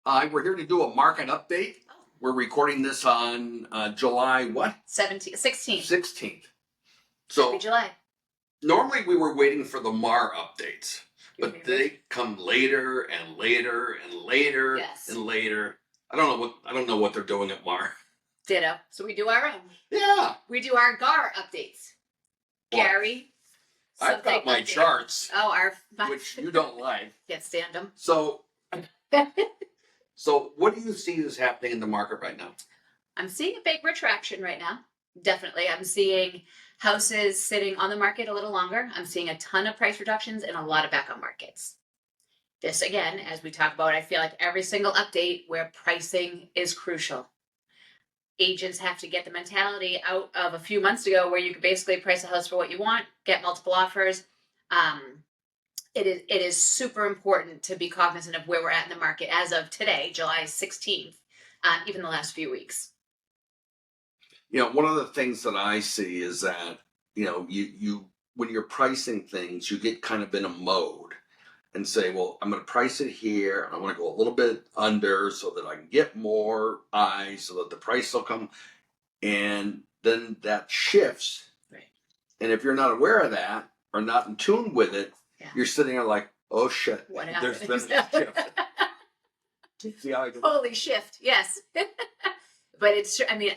We're here to do a market update. We're recording this on July what? 16th. 16th. Happy July. Normally we were waiting for the MAR updates, but they come later and later and later and later. I don't know what they're doing at MAR. Ditto. So we do our own. Yeah. We do our GAR updates. What? Gary. I've got my charts. Oh, which you don't like. Can't stand them. So what do you see is happening in the market right now? I'm seeing a big retraction right now. Definitely. I'm seeing houses sitting on the market a little longer. I'm seeing a ton of price reductions and a lot of backup markets. This, again, as we talk about, I feel like every single update where pricing is crucial. Agents have to get the mentality out of a few months ago where you could basically price a house for what you want, get multiple offers. It is super important to be cognizant of where we're at in the market as of today, July 16th, even the last few weeks. One of the things that I see is that, you when you're pricing things, you get kind of in a mode and say, well, I'm going to price it here. I want to go a little bit under so that I can get more eyes so that the price will come. And then that shifts. Right. And if you're not aware of that or not in tune with it, you're sitting there like, oh shit. What happened? There's been a shift. See how I do? Holy shift. Yes. But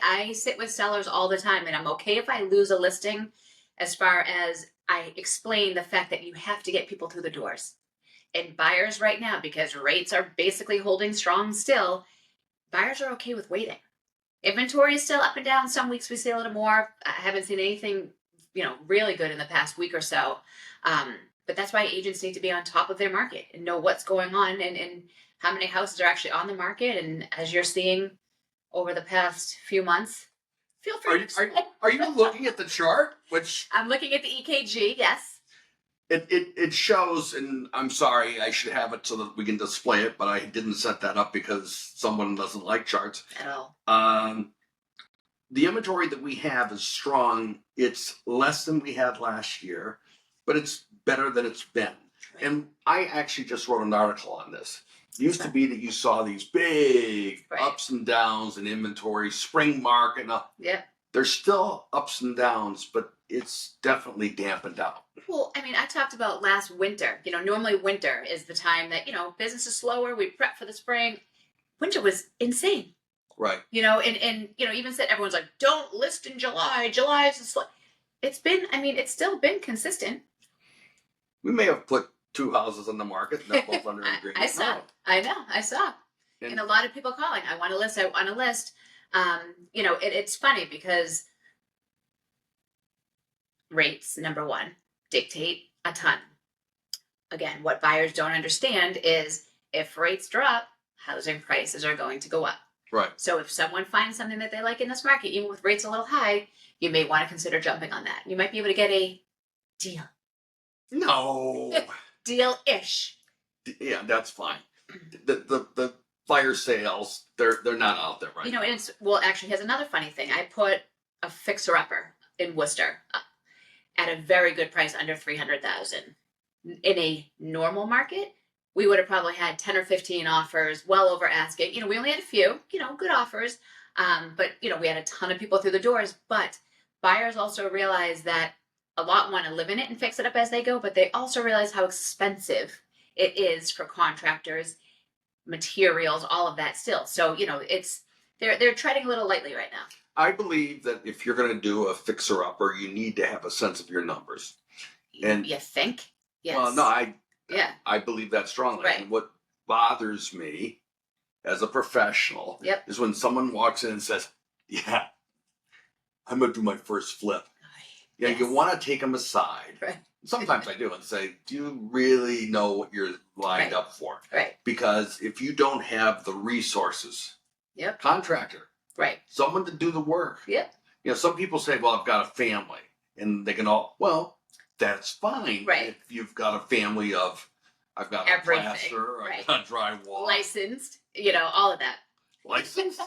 I sit with sellers all the time, and I'm okay if I lose a listing as far as I explain the fact that you have to get people through the doors. And buyers right now, because rates are basically holding strong still, buyers are okay with waiting. Inventory is still up and down. Some weeks we see a little more. I haven't seen anything, really good in the past week or so. But that's why agents need to be on top of their market and know what's going on and how many houses are actually on the market. And as you're seeing over the past few months, feel free. Are you looking at the chart? Which I'm looking at the EKG. Yes. It shows, and I'm sorry, I should have it so that we can display it, but I didn't set that up because someone doesn't like charts. At all. The inventory that we have is strong. It's less than we had last year, but it's better than it's been. Right. And I actually just wrote an article on this. It used to be that you saw these big ups and downs in inventory, spring market. Yeah. There's still ups and downs, but it's definitely dampened out. Well, I talked about last winter. Normally winter is the time that, business is slower. We prep for the spring. Winter was insane. Right. And even said everyone's like, don't list in July. July is slow. It's still been consistent. We may have put 2 houses on the market and they're both under agreement. I saw. And a lot of people calling, I want to list. It's funny because rates, number one, dictate a ton. Again, what buyers don't understand is if rates drop, housing prices are going to go up. Right. So if someone finds something that they like in this market, even with rates a little high, you may want to consider jumping on that. You might be able to get a deal. No. Deal-ish. Yeah, that's fine. The fire sales, they're not out there right now. Actually, here's another funny thing. I put a fixer-upper in Worcester at a very good price, under $300,000. In a normal market, we would have probably had 10 or 15 offers, well over asking. We only had a few, good offers. But we had a ton of people through the doors. But buyers also realize that a lot want to live in it and fix it up as they go, but they also realize how expensive it is for contractors, materials, all of that still. So, they're treading a little lightly right now. I believe that if you're going to do a fixer-upper, you need to have a sense of your numbers. And you think? Yes. Well, no, I believe that strongly. Right. And what bothers me as a professional is when someone walks in and says, yeah, I'm going to do my first flip. Yeah, you want to take them aside. Right. Sometimes I do and say, do you really know what you're lined up for? Right. Because if you don't have the resources, contractor, someone to do the work. Yep. Some people say, well, I've got a family. And they can that's fine. Right. If you've got a family of, I've got everything. A plaster, I've got drywall. Licensed, all of that. Licensed?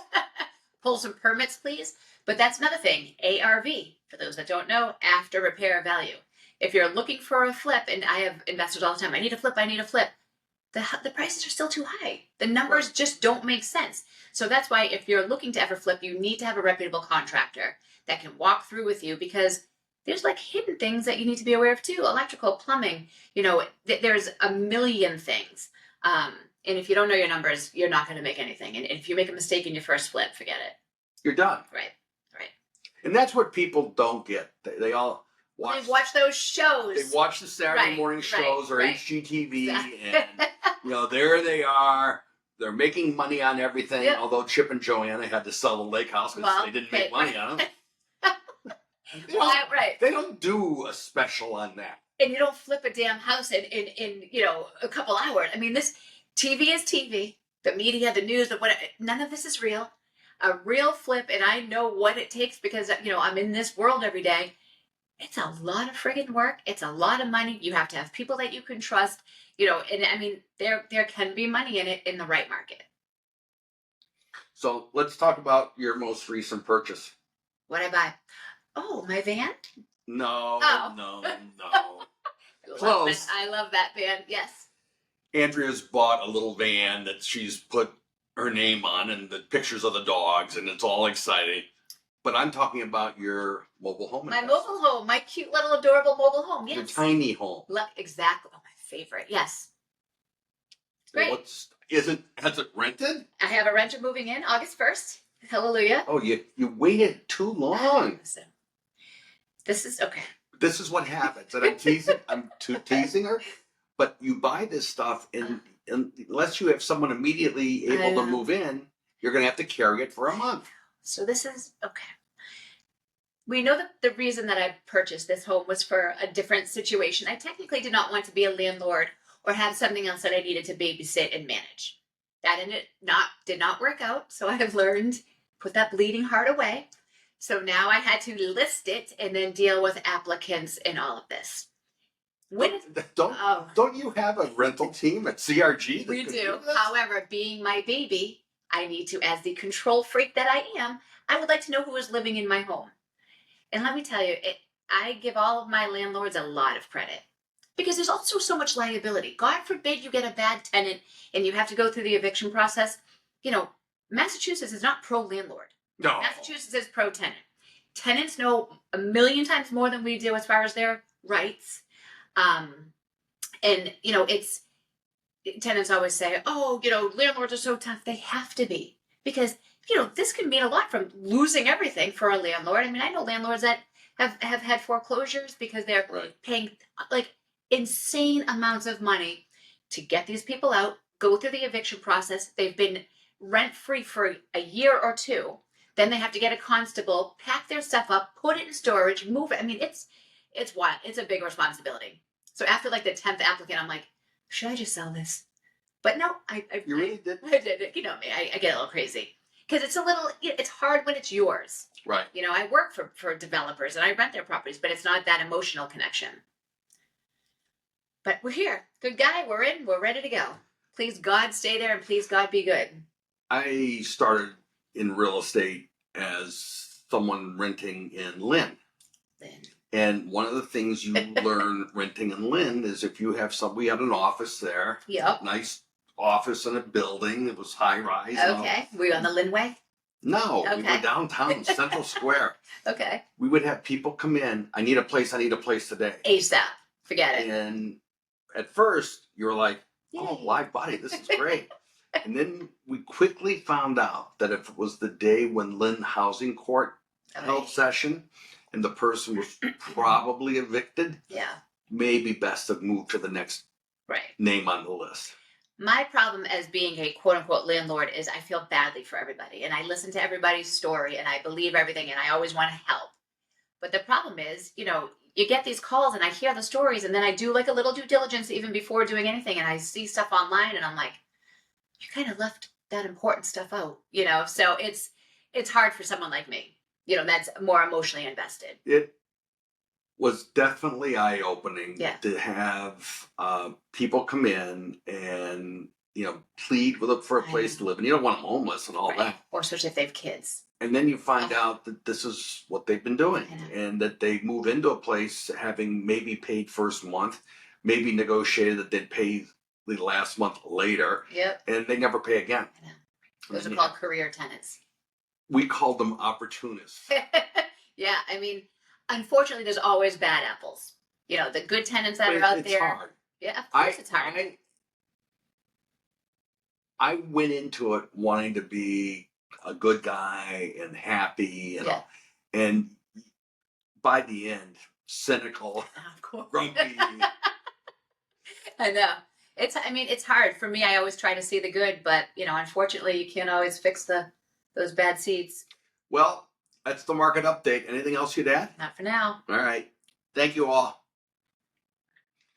Pull some permits, please. But that's another thing. ARV, for those that don't know, after repair value. If you're looking for a flip, and I have investors all the time, I need a flip. the prices are still too high. The numbers just don't make sense. So that's why if you're looking to ever flip, you need to have a reputable contractor that can walk through with you, because there's like hidden things that you need to be aware of too. Electrical, plumbing, there's a million things. And if you don't know your numbers, you're not going to make anything. And if you make a mistake in your first flip, forget it. You're done. Right. And that's what people don't get. They all They watch those shows. They watch the Saturday morning shows or HGTV, and there they are. They're making money on everything. Yep. Although Chip and Joanna had to sell the lake house because they didn't make money on it. They don't do a special on that. And you don't flip a damn house in a couple hours. I mean, this TV is TV. The media, the news, none of this is real. A real flip, and I know what it takes because I'm in this world every day. It's a lot of friggin' work. It's a lot of money. You have to have people that you can trust. And I mean, there can be money in it in the right market. So let's talk about your most recent purchase. What did I buy? Oh, my van? No. Close. I love that van. Yes. Andrea's bought a little van that she's put her name on and the pictures of the dogs, and it's all exciting. But I'm talking about your mobile home. My mobile home, my cute little adorable mobile home. Yes. Your tiny home. Exactly. Oh, my favorite. Yes. It's great. Has it rented? I have a renter moving in August 1st. Hallelujah. Oh, you waited too long. Listen, this is okay. This is what happens. And I'm teasing her. But you buy this stuff, and unless you have someone immediately able to move in, you're going to have to carry it for a month. So this is okay. We know that the reason that I purchased this home was for a different situation. I technically did not want to be a landlord or have something else that I needed to babysit and manage. That did not work out. So I have learned, put that bleeding heart away. So now I had to list it and then deal with applicants and all of this. Don't you have a rental team at CRG? We do. However, being my baby, I need to, as the control freak that I am, I would like to know who is living in my home. And let me tell you, I give all of my landlords a lot of credit because there's also so much liability. God forbid you get a bad tenant and you have to go through the eviction process. Massachusetts is not pro-landlord. No. Massachusetts is pro-tenant. Tenants know a million times more than we do as far as their rights. Tenants always say, landlords are so tough. They have to be, because, this can mean a lot from losing everything for a landlord. I mean, I know landlords that have had foreclosures because they're paying like insane amounts of money to get these people out, go through the eviction process. They've been rent-free for a year or two. Then they have to get a constable, pack their stuff up, put it in storage, move it. I mean, it's wild. It's a big responsibility. So after like the 10th applicant, I'm like, should I just sell this? But no, You really did? I did. You know me, I get a little crazy. Because it's hard when it's yours. Right. I work for developers and I rent their properties, but it's not that emotional connection. But we're here. Good guy, we're in, we're ready to go. Please God stay there and please God be good. I started in real estate as someone renting in Lynn. And one of the things you learn renting in Lynn is if you have we had an office there. Yep. Nice office in a building. It was high rise. Okay. Were you on the Lynnway? No. Okay. We were downtown, Central Square. Okay. We would have people come in. I need a place today. ASAP. Forget it. And at first, you were like, Yay. Oh, live body. This is great. And then we quickly found out that if it was the day when Lynn Housing Court held session and the person was probably evicted, maybe best to move to the next name on the list. My problem as being a quote-unquote landlord is I feel badly for everybody. And I listen to everybody's story and I believe everything and I always want to help. But the problem is, you get these calls and I hear the stories and then I do like a little due diligence even before doing anything. And I see stuff online and I'm like, you kind of left that important stuff out, So it's hard for someone like me, that's more emotionally invested. It was definitely eye-opening to have people come in and, plead for a place to live. And you don't want them homeless and all that. Or especially if they have kids. And then you find out that this is what they've been doing. And that they move into a place having maybe paid first month, maybe negotiated that they'd pay the last month later, Yep. and they never pay again. I know. Those are Yeah. called career tenants. We called them opportunists. Yeah, I mean, unfortunately, there's always bad apples. You know, the good tenants that are out It's there. hard. Yeah, of course it's hard. I went into it wanting to be a good guy and happy, Yeah. and by the end, cynical, Of course. grumpy. I know. I mean, it's hard for me. I always try to see the good, but you know, unfortunately, you can't always fix those bad seeds. Well, that's the market update. Anything else you'd add? Not for now. All right. Thank you all.